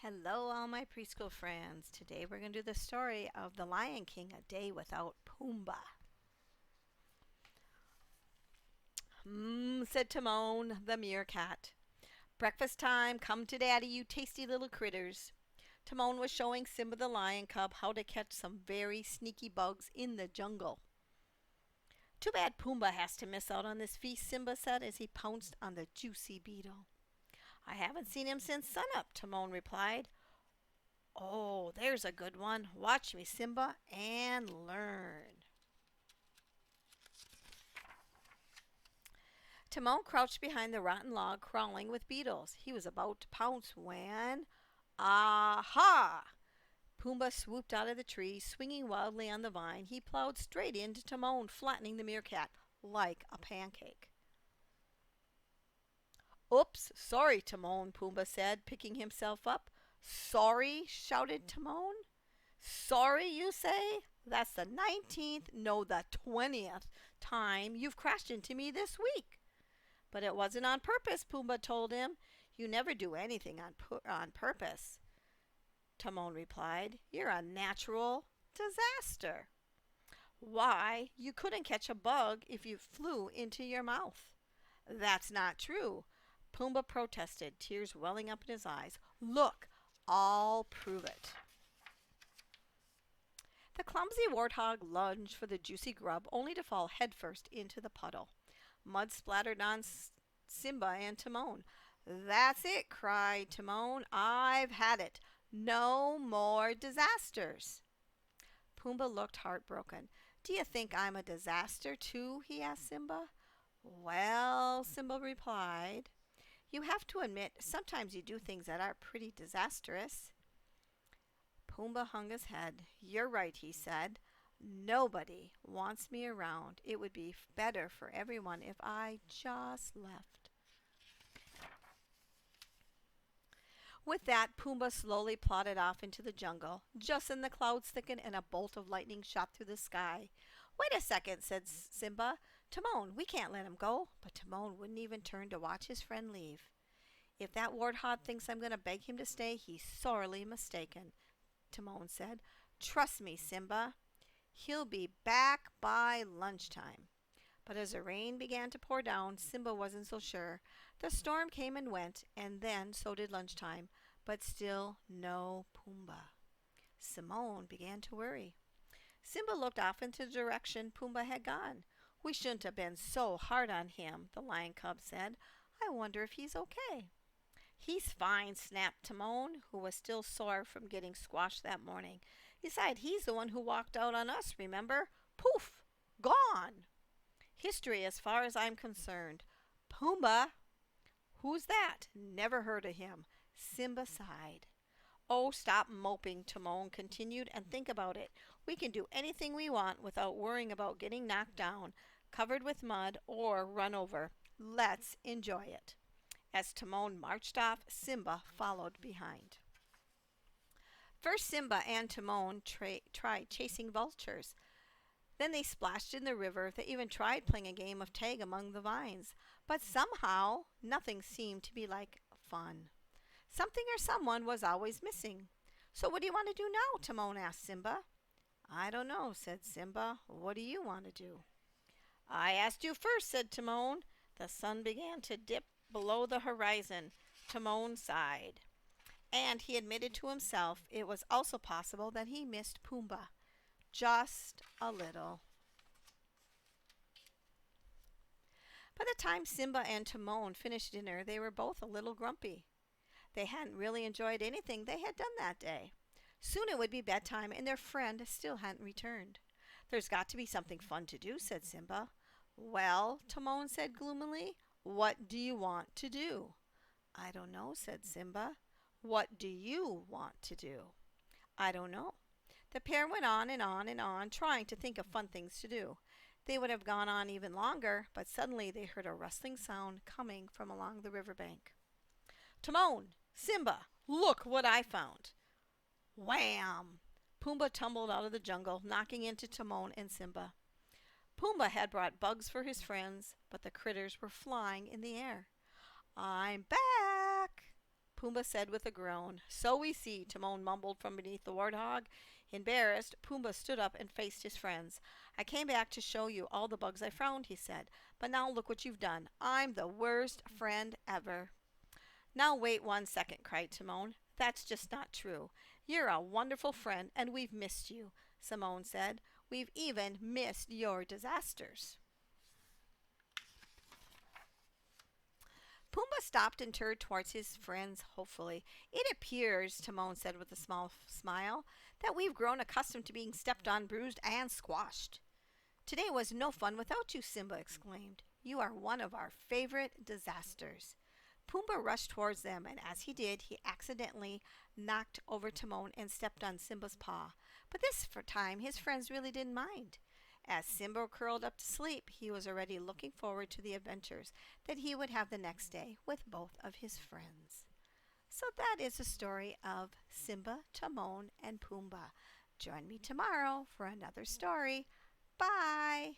Hello, all my preschool friends. Today we're going to do the story of The Lion King, A Day Without Pumbaa. Said Timon, the meerkat. Breakfast time, come to daddy, you tasty little critters. Timon was showing Simba the lion cub how to catch some very sneaky bugs in the jungle. Too bad Pumbaa has to miss out on this feast, Simba said as he pounced on the juicy beetle. I haven't seen him since sunup, Timon replied. Oh, there's a good one. Watch me, Simba, and learn. Timon crouched behind the rotten log, crawling with beetles. He was about to pounce when. Aha! Pumbaa swooped out of the tree, swinging wildly on the vine. He plowed straight into Timon, flattening the meerkat like a pancake. Oops, sorry, Timon, Pumbaa said, picking himself up. Sorry, shouted Timon. Sorry, you say? That's the 19th, no, the 20th time you've crashed into me this week. But it wasn't on purpose, Pumbaa told him. You never do anything on purpose, Timon replied. You're a natural disaster. Why, you couldn't catch a bug if you flew into your mouth. That's not true, Pumbaa protested, tears welling up in his eyes. Look, I'll prove it. The clumsy warthog lunged for the juicy grub, only to fall headfirst into the puddle. Mud splattered on Simba and Timon. That's it, cried Timon. I've had it. No more disasters. Pumbaa looked heartbroken. Do you think I'm a disaster, too? He asked Simba. Well, Simba replied, you have to admit sometimes you do things that are pretty disastrous. Pumbaa hung his head. You're right, he said. Nobody wants me around. It would be better for everyone if I just left. With that, Pumbaa slowly plodded off into the jungle. Just then the clouds thickened and a bolt of lightning shot through the sky. Wait a second, said Simba. Timon, we can't let him go. But Timon wouldn't even turn to watch his friend leave. If that warthog thinks I'm going to beg him to stay, he's sorely mistaken, Timon said. Trust me, Simba. He'll be back by lunchtime. But as the rain began to pour down, Simba wasn't so sure. The storm came and went, and then so did lunchtime, but still no Pumbaa. Simone began to worry. Simba looked off into the direction Pumbaa had gone. We shouldn't have been so hard on him, the lion cub said. I wonder if he's okay. He's fine, snapped Timon, who was still sore from getting squashed that morning. Besides, he's the one who walked out on us, remember? Poof! Gone! History as far as I'm concerned. Pumbaa? Who's that? Never heard of him. Simba sighed. Oh, stop moping, Timon continued, and think about it. We can do anything we want without worrying about getting knocked down, covered with mud, or run over. Let's enjoy it. As Timon marched off, Simba followed behind. First, Simba and Timon tried chasing vultures. Then they splashed in the river. They even tried playing a game of tag among the vines. But somehow, nothing seemed to be like fun. Something or someone was always missing. So what do you want to do now? Timon asked Simba. I don't know, said Simba. What do you want to do? I asked you first, said Timon. The sun began to dip below the horizon. Timon sighed. And he admitted to himself it was also possible that he missed Pumbaa. Just a little. By the time Simba and Timon finished dinner, they were both a little grumpy. They hadn't really enjoyed anything they had done that day. Soon it would be bedtime, and their friend still hadn't returned. There's got to be something fun to do, said Simba. Well, Timon said gloomily, what do you want to do? I don't know, said Simba. What do you want to do? I don't know. The pair went on and on and on, trying to think of fun things to do. They would have gone on even longer, but suddenly they heard a rustling sound coming from along the riverbank. Timon! Simba! Look what I found! Wham! Pumbaa tumbled out of the jungle, knocking into Timon and Simba. Pumbaa had brought bugs for his friends, but the critters were flying in the air. I'm back! Pumbaa said with a groan. So we see, Timon mumbled from beneath the warthog. Embarrassed, Pumbaa stood up and faced his friends. I came back to show you all the bugs I found, he said. But now look what you've done. I'm the worst friend ever. Now wait 1 second, cried Timon. That's just not true. You're a wonderful friend, and we've missed you, Simone said. We've even missed your disasters. Pumbaa stopped and turned towards his friends hopefully. It appears, Timon said with a small smile, that we've grown accustomed to being stepped on, bruised, and squashed. Today was no fun without you, Simba exclaimed. You are one of our favorite disasters. Pumbaa rushed towards them, and as he did, he accidentally knocked over Timon and stepped on Simba's paw. But this time, his friends really didn't mind. As Simba curled up to sleep, he was already looking forward to the adventures that he would have the next day with both of his friends. So that is the story of Simba, Timon, and Pumbaa. Join me tomorrow for another story. Bye!